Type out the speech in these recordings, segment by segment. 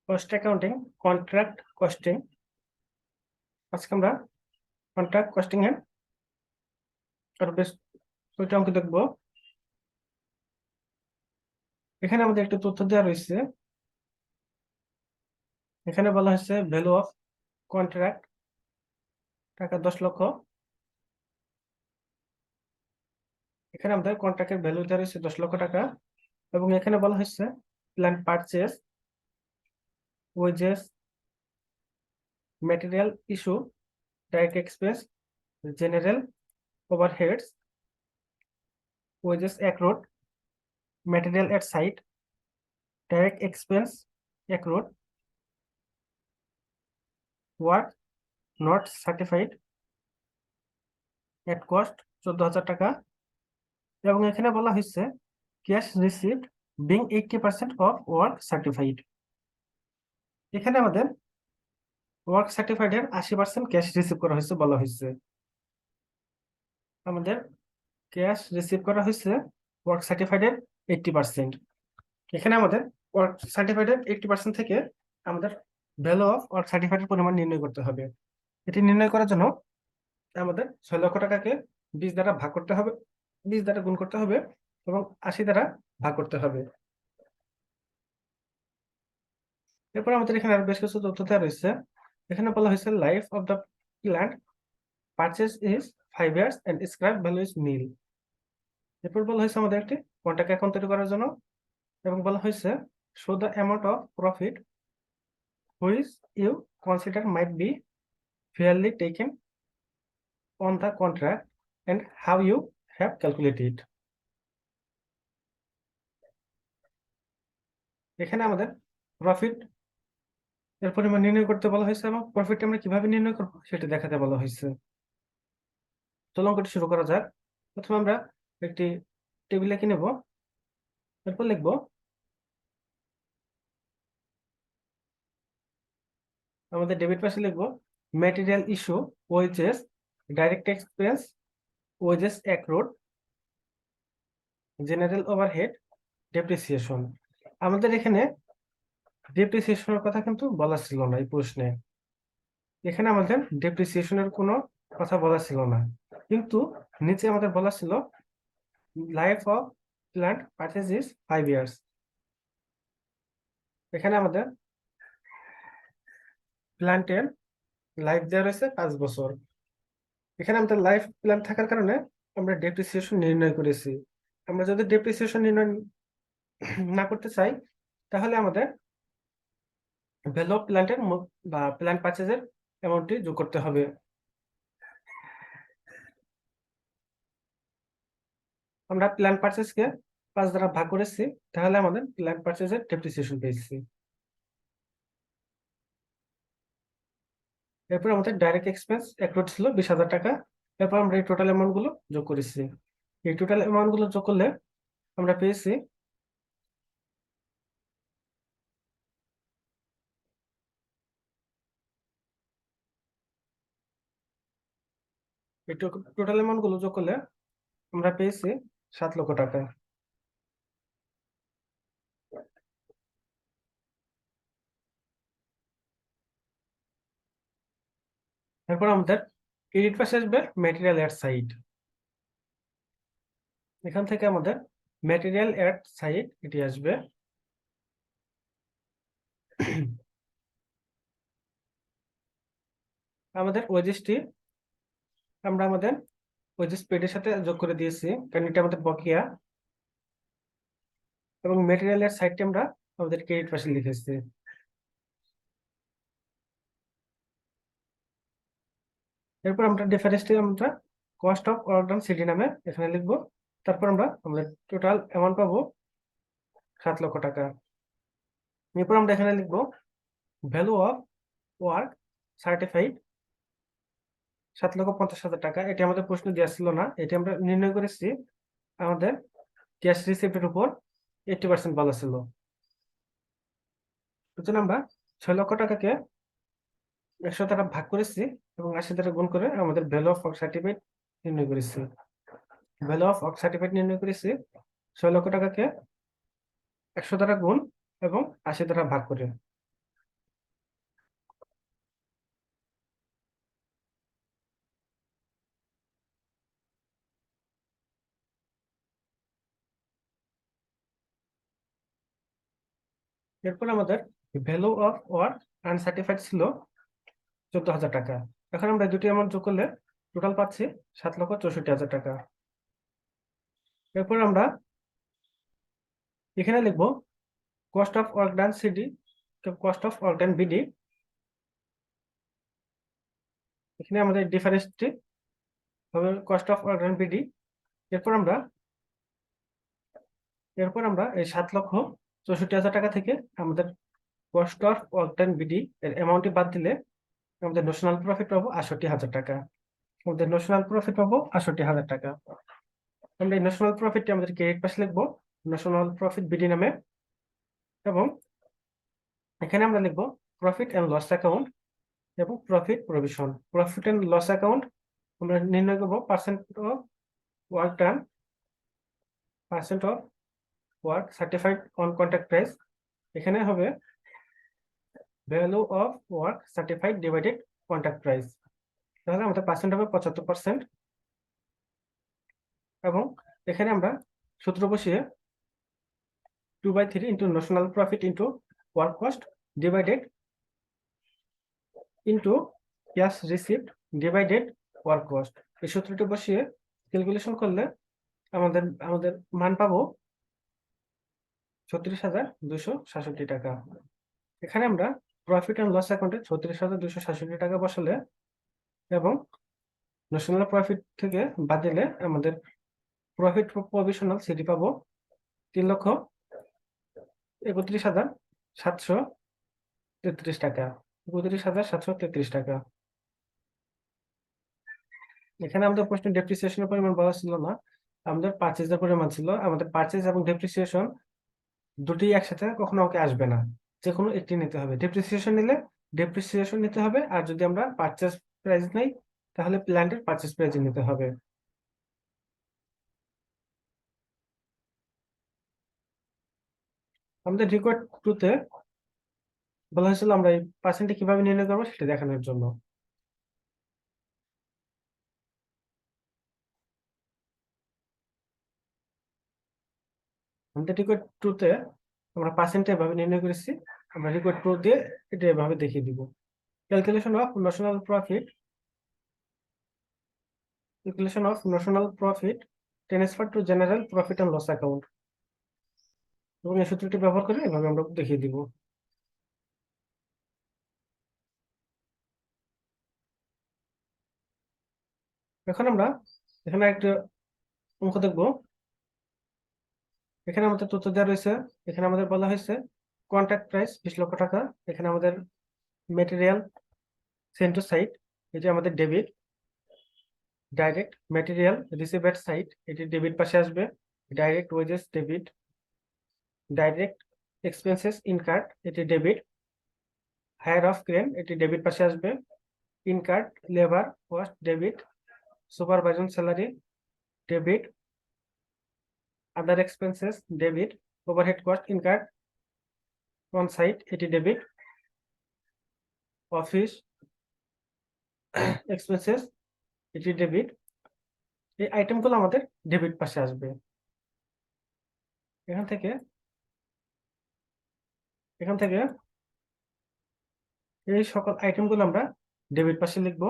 Cost accounting, contract costing. আজকে আমরা contract costing এর আরো বেশ কয়েকটা অঙ্ক দেখবো। এখানে আমাদের একটু তথ্য দেওয়া রয়েছে। এখানে বলা হয়েছে ভ্যালু অফ কন্ট্রাক্ট টাকা 10 লক্ষ। এখানে আমাদের কন্ট্রাক্টের ভ্যালু দেওয়া রয়েছে 10 লক্ষ টাকা, এবং এখানে বলা হয়েছে plant purchase, wages, material issue, direct expense, general overheads, wages accrued, material at site, direct expense accrued, work not certified at cost 14,000 টাকা। এবং এখানে বলা হয়েছে cash received being 80% of work certified. এখানে আমাদের ওয়ার্ক সার্টিফাইড এর 80% ক্যাশ রিসিভ করা হয়েছে বলা হয়েছে। আমাদের ক্যাশ রিসিভ করা হয়েছে ওয়ার্ক সার্টিফাইড এর 80%। এখানে আমাদের ওয়ার্ক সার্টিফাইড এর 80% থেকে আমাদের ভ্যালু অফ ওয়ার্ক সার্টিফাইড এর পরিমাণ নির্ণয় করতে হবে। এটি নির্ণয় করার জন্য আমাদের 6 লক্ষ টাকাকে 20 দ্বারা ভাগ করতে হবে, 20 দ্বারা গুণ করতে হবে এবং 80 দ্বারা ভাগ করতে হবে। এরপর আমাদের এখানে আরো বেশ কিছু তথ্য দেওয়া রয়েছে। এখানে বলা হয়েছে life of the plant purchase is 5 years and scrap value is nil. এরপর বলা হয়েছে আমাদের একটি কন্ট্রাক্ট অ্যাকাউন্ট তৈরি করার জন্য, এবং বলা হয়েছে show the amount of profit which you consider might be fairly taken on the contract and how you have calculated. এখানে আমাদের প্রফিট এর পরিমাণ নির্ণয় করতে বলা হয়েছে এবং প্রফিট আমরা কিভাবে নির্ণয় করবো সেটা দেখাতে বলা হয়েছে। চলো অঙ্কটি শুরু করা যাক। প্রথমে আমরা একটি টেবিল লিখে নেব, এরপর লিখবো আমাদের ডেবিট পাশে লিখবো material issue, wages, direct expense, wages accrued, general overhead, depreciation. আমাদের এখানে ডেপ্রিসিয়েশনের কথা কিন্তু বলা ছিল না এই প্রশ্নে। এখানে আমাদের ডেপ্রিসিয়েশনের কোনো কথা বলা ছিল না, কিন্তু নিচে আমাদের বলা ছিল life of plant purchase is 5 years. এখানে আমাদের প্ল্যান্টের লাইফ দেওয়া রয়েছে 5 বছর। এখানে আমাদের লাইফ প্ল্যান থাকার কারণে আমরা ডেপ্রিসিয়েশন নির্ণয় করেছি। আমরা যদি ডেপ্রিসিয়েশন নির্ণয় না করতে চাই তাহলে আমাদের ভ্যালু অফ প্ল্যান্টের বা প্ল্যান পারচেজের অ্যামাউন্টটি যোগ করতে হবে। আমরা প্ল্যান পারচেজকে 5 দ্বারা ভাগ করেছি, তাহলে আমাদের প্ল্যান পারচেজের ডেপ্রিসিয়েশন পেয়েছি। এরপর আমাদের ডাইরেক্ট এক্সপেন্স অ্যাক্রুড ছিল 20,000 টাকা। এরপর আমরা এই টোটাল অ্যামাউন্ট গুলো যোগ করেছি। এই টোটাল অ্যামাউন্ট গুলো যোগ করলে আমরা পেয়েছি এই টোটাল অ্যামাউন্ট গুলো যোগ করলে আমরা পেয়েছি 7 লক্ষ টাকা। এরপর আমাদের ক্রেডিট পাশে আসবে ম্যাটেরিয়াল এট সাইট। এখান থেকে আমাদের ম্যাটেরিয়াল এট সাইট এটি আসবে। আমাদের ওয়েজেসটি আমরা আমাদের ওয়েজেস পেডের সাথে যোগ করে দিয়েছি, কারণ এটা আমাদের বকেয়া, এবং ম্যাটেরিয়াল এর সাইডটি আমরা আমাদের ক্রেডিট পাশে লিখেছি। এরপর আমরা ডিফারেন্সটি আমরা cost of work done CD নামে এখানে লিখবো। তারপর আমরা আমাদের টোটাল অ্যামাউন্ট পাবো 7 লক্ষ টাকা। এরপর আমরা এখানে লিখবো ভ্যালু অফ ওয়ার্ক সার্টিফাইড 7,50,000 টাকা। এটি আমাদের প্রশ্ন দেওয়া ছিল না, এটি আমরা নির্ণয় করেছি আমাদের ক্যাশ রিসিপ্টের উপর 80% বলা ছিল। সুতরাং আমরা 6 লক্ষ টাকাকে 100 দ্বারা ভাগ করেছি এবং 80 দ্বারা গুণ করে আমাদের ভ্যালু অফ ওয়ার্ক সার্টিফাইড নির্ণয় করেছি। ভ্যালু অফ ওয়ার্ক সার্টিফাইড নির্ণয় করেছি 6 লক্ষ টাকাকে 100 দ্বারা গুণ এবং 80 দ্বারা ভাগ করে। এরপর আমাদের ভ্যালু অফ ওয়ার্ক আনসার্টিফাইড ছিল 14,000 টাকা। এখন আমরা দুটি অ্যামাউন্ট যোগ করলে টোটাল পাচ্ছি 7,64,000 টাকা। এরপর আমরা এখানে লিখবো cost of work done CD, cost of work done BD. এখানে আমাদের ডিফারেন্সটি হবে cost of work done BD. এরপর আমরা এই 7,64,000 টাকা থেকে আমাদের cost of work done BD এর অ্যামাউন্টটি বাদ দিলে আমাদের ন্যাশনাল প্রফিট পাবো 68,000 টাকা। আমাদের ন্যাশনাল প্রফিট পাবো 68,000 টাকা। আমরা এই ন্যাশনাল প্রফিটটি আমাদের ক্রেডিট পাশে লিখবো ন্যাশনাল প্রফিট বিডি নামে, এবং এখানে আমরা লিখবো প্রফিট এন্ড লস অ্যাকাউন্ট এবং profit provision. Profit and loss account আমরা নির্ণয় করবো percent of work done, percent of work certified on contract price. এখানে হবে value of work certified divided contract price. তাহলে আমাদের পার্সেন্ট হবে 75%। এবং এখানে আমরা সূত্র বসিয়ে 2/3 into national profit into work cost divided into cash receipt divided work cost, এই সূত্রটি বসিয়ে ক্যালকুলেশন করলে আমাদের মান পাবো 36,266 টাকা। এখানে আমরা প্রফিট এন্ড লস অ্যাকাউন্টে 36,266 টাকা বসালে এবং ন্যাশনাল প্রফিট থেকে বাদ দিলে আমাদের প্রফিট প্রভিশনাল সিডি পাবো 3,31,733 টাকা। 31,733 টাকা। এখানে আমাদের প্রশ্ন ডেপ্রিসিয়েশনের পরিমাণ বলা ছিল না, আমাদের পারচেজের পরিমাণ ছিল। আমাদের পারচেজ এবং ডেপ্রিসিয়েশন দুটি একসাথে কখনো ওকে আসবে না, যে কোনো একটি নিতে হবে। ডেপ্রিসিয়েশন নিলে ডেপ্রিসিয়েশন নিতে হবে, আর যদি আমরা পারচেজ প্রাইস নেই তাহলে প্ল্যান্টের পারচেজ প্রাইস নিতে হবে। আমাদের রিকোয়ার্ড 2-তে বলা হয়েছিল আমরা এই পার্সেন্টে কিভাবে নির্ণয় করবো সেটা দেখানোর জন্য। আমাদের রিকোয়ার্ড 2-তে আমরা পার্সেন্টে এভাবে নির্ণয় করেছি। আমরা রিকোয়ার্ড 2 দিয়ে এটা এভাবে দেখিয়ে দিব। Calculation of national profit, calculation of national profit transfer to general profit and loss account, এবং এই সূত্রটি ব্যবহার করে এভাবে আমরা দেখিয়ে দিব। এখন আমরা এখানে একটা অঙ্ক দেখবো। এখানে আমাদের তথ্য দেওয়া রয়েছে। এখানে আমাদের বলা হয়েছে কন্ট্রাক্ট প্রাইস 20 লক্ষ টাকা। এখানে আমাদের মেটেরিয়াল সেন্ট টু সাইট, এটি আমাদের debit. Direct material receive at site, এটি ডেবিট পাশে আসবে। Direct wages debit. Direct expenses incurred, এটি ডেবিট। হায়ার অফ ক্রেন, এটি ডেবিট পাশে আসবে। Incurred labour cost debit. Supervision salary debit. Other expenses debit. Overhead cost incurred on site, এটি debit. Office expenses, এটি debit. এই আইটেমগুলো আমাদের ডেবিট পাশে আসবে। এখান থেকে এই সকল আইটেমগুলো আমরা ডেবিট পাশে লিখব,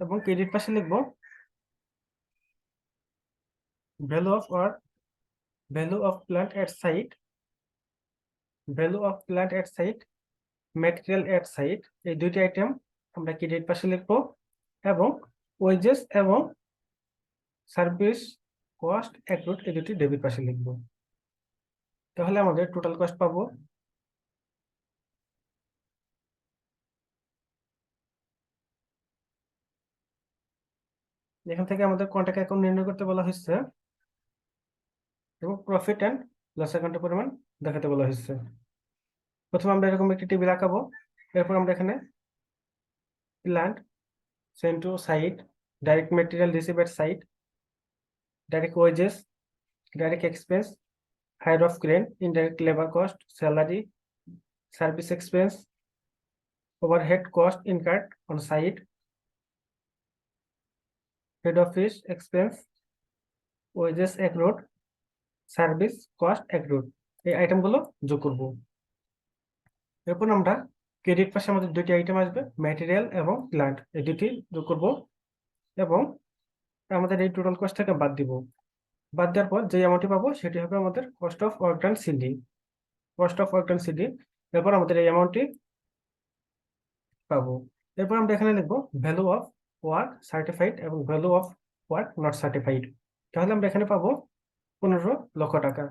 এবং ক্রেডিট পাশে লিখব value of work, value of plant at site, value of plant at site, material at site. এই দুইটি আইটেম আমরা ক্রেডিট পাশে লিখব, এবং ওয়েজেস এবং সার্ভিস কস্ট অ্যাক্রুড এই দুটি ডেবিট পাশে লিখব। তাহলে আমাদের টোটাল কস্ট পাবো এখান থেকে আমাদের কন্ট্রাক্ট অ্যাকাউন্ট নির্ণয় করতে বলা হয়েছে, এবং প্রফিট এন্ড লস অ্যাকাউন্টের পরিমাণ দেখাতে বলা হয়েছে। প্রথমে আমরা এরকম একটি টেবিল আঁকাবো। এরপর আমরা এখানে plant sent to site, direct material receive at site, direct wages, direct expense, hire of crane, indirect labour cost, salary, service expense, overhead cost incurred on site, head office expense, wages accrued, service cost accrued. এই আইটেমগুলো যোগ করব। এরপর আমরা credit পাশে আমাদের দুটি item আসবে, ম্যাটেরিয়াল এবং প্ল্যান্ট, এই দুটি যোগ করব এবং আমাদের এই টোটাল কস্ট থেকে বাদ দিব। বাদ দেওয়ার পর যে অ্যামাউন্টটি পাবো সেটি হবে আমাদের cost of work done CD. এরপর আমাদের এই অ্যামাউন্টটি পাবো। এরপর আমরা এখানে লিখবো ভ্যালু অফ ওয়ার্ক সার্টিফাইড এবং value of work not certified. তাহলে আমরা এখানে পাবো 15 লক্ষ টাকা।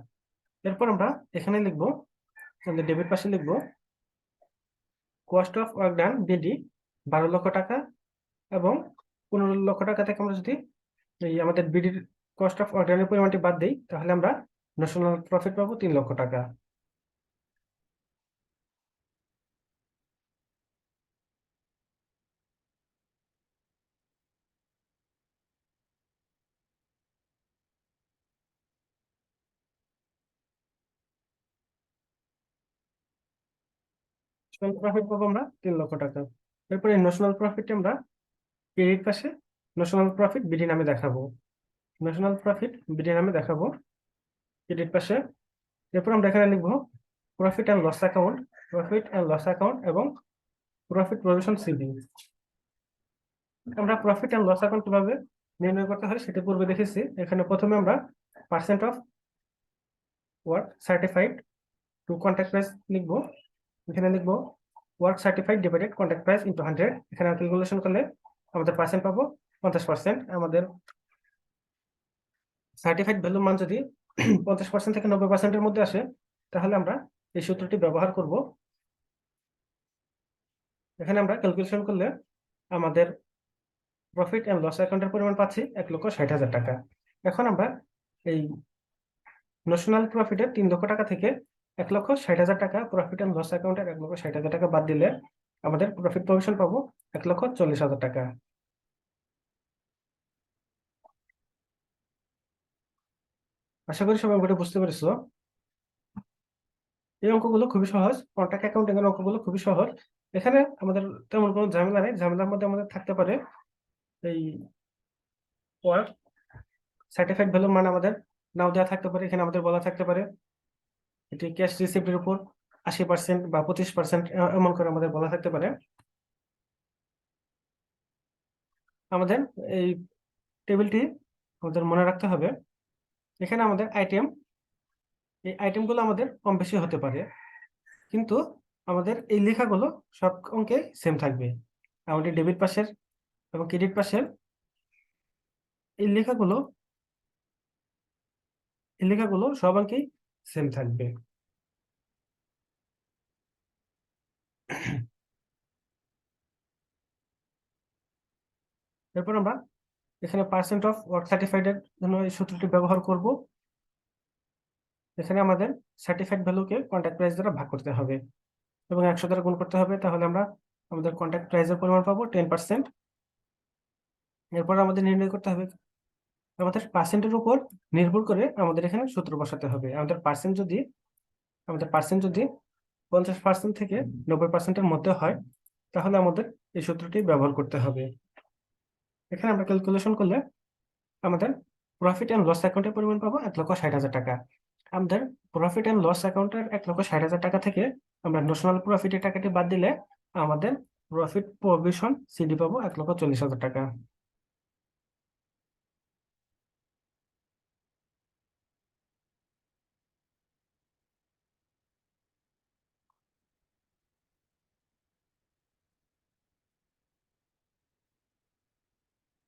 এরপর আমরা এখানে লিখবো, আমাদের ডেবিট পাশে লিখবো cost of work done BD 12 লক্ষ টাকা এবং 15 লক্ষ টাকা থেকে আমরা যদি এই আমাদের বিডির কস্ট অফ ওয়ার্ক ডানের পরিমাণটি বাদ দিই তাহলে আমরা ন্যাশনাল প্রফিট পাবো 3 লক্ষ টাকা। ন্যাশনাল প্রফিট পাবো আমরা 3 লক্ষ টাকা। এরপরে ন্যাশনাল প্রফিট আমরা ক্রেডিট পাশে ন্যাশনাল প্রফিট বিডি নামে দেখাবো। ন্যাশনাল প্রফিট বিডি নামে দেখাবো ক্রেডিট পাশে। এরপর আমরা এখানে লিখবো প্রফিট অ্যান্ড লস অ্যাকাউন্ট, এবং প্রফিট প্রভিশন সিডি। আমরা প্রফিট অ্যান্ড লস অ্যাকাউন্ট কিভাবে নির্ণয় করতে হয় সেটা পূর্বে দেখেছি। এখানে প্রথমে আমরা percent of work certified two contract price লিখবো। এখানে লিখবো work certified divided contract price into 100। এখানে ক্যালকুলেশন করলে আমাদের পার্সেন্ট পাবো 50%। আমাদের সার্টিফাইড ভ্যালুর মান যদি 50% থেকে 90%-এর মধ্যে আসে তাহলে আমরা এই সূত্রটি ব্যবহার করব। এখানে আমরা ক্যালকুলেশন করলে আমাদের প্রফিট এন্ড লস অ্যাকাউন্টের পরিমাণ পাচ্ছি 1,60,000 টাকা। এখন আমরা এই ন্যাশনাল প্রফিটের 3 লক্ষ টাকা থেকে 1,60,000 টাকা, প্রফিট এন্ড লস অ্যাকাউন্টের 1,60,000 টাকা বাদ দিলে আমাদের প্রফিট প্রভিশন পাবো 1,40,000 টাকা। আশা করি সবাই অঙ্কটা বুঝতে পেরেছো। এই অঙ্কগুলো খুবই সহজ, কন্ট্রাক্ট অ্যাকাউন্টিং এর অঙ্কগুলো খুবই সহজ। এখানে আমাদের তেমন কোনো ঝামেলা নেই। ঝামেলার মধ্যে আমাদের থাকতে পারে এই ওয়ার্ক সার্টিফাইড ভ্যালুর মান আমাদের নাও দেওয়া থাকতে পারে। এখানে আমাদের বলা থাকতে পারে এটি ক্যাশ রিসিপ্টের উপর 80% বা 25% এমন করে আমাদের বলা থাকতে পারে। আমাদের এই টেবিলটি আমাদের মনে রাখতে হবে। এখানে আমাদের এই আইটেমগুলো আমাদের কম বেশি হতে পারে, কিন্তু আমাদের এই লেখাগুলো সব অঙ্কে সেম থাকবে। আমাদের ডেবিট পাশের এবং ক্রেডিট পাশের এই লেখাগুলো সব অঙ্কেই সেম থাকবে। এরপর আমরা এখানে পার্সেন্ট অফ ওয়ার্ক সার্টিফাইডের জন্য এই সূত্রটি ব্যবহার করব। এখানে আমাদের সার্টিফাইড ভ্যালুকে কন্ট্রাক্ট প্রাইস দ্বারা ভাগ করতে হবে এবং 100 দ্বারা গুণ করতে হবে। তাহলে আমরা আমাদের কন্ট্রাক্ট প্রাইসের পরিমাণ পাবো 10%। এরপর আমাদের নির্ণয় করতে হবে আমাদের পার্সেন্টের উপর নির্ভর করে আমাদের এখানে সূত্র বসাতে হবে। আমাদের পার্সেন্ট যদি 50% থেকে 90%-এর মধ্যে হয় তাহলে আমাদের এই সূত্রটি ব্যবহার করতে হবে। এখানে আমরা ক্যালকুলেশন করলে আমাদের প্রফিট এন্ড লস অ্যাকাউন্টের পরিমাণ পাবো 1,60,000 টাকা। আমাদের প্রফিট এন্ড লস অ্যাকাউন্টের 1,60,000 টাকা থেকে আমরা ন্যাশনাল প্রফিটের টাকাটি বাদ দিলে আমাদের প্রফিট প্রভিশন সিডি পাবো 1,40,000 টাকা।